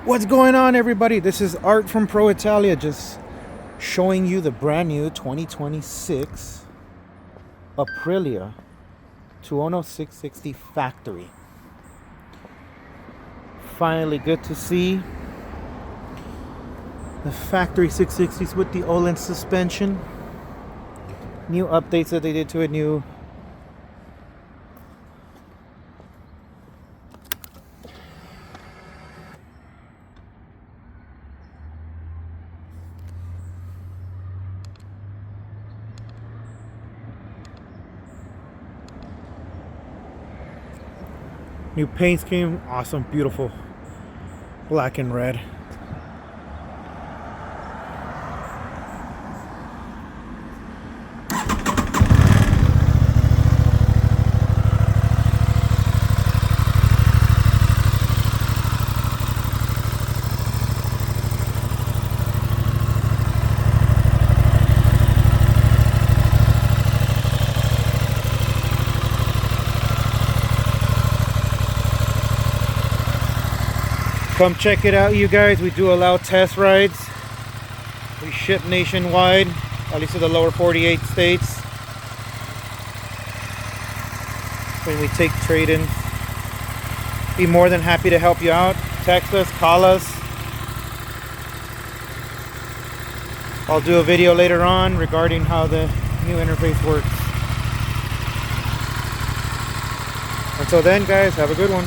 What's going on, everybody? This is Art from Pro Italia, just showing you the brand new 2026 Aprilia Tuono 660 factory. Finally, good to see the factory 660s with the Olin suspension. New updates that they did to it, new paint scheme, awesome, beautiful, black and red. Come check it out, you guys. We do allow test rides. We ship nationwide, at least to the lower 48 states. When we take trade-ins, be more than happy to help you out. Text us, call us. I'll do a video later on regarding how the new interface works. Until then, guys, have a good one.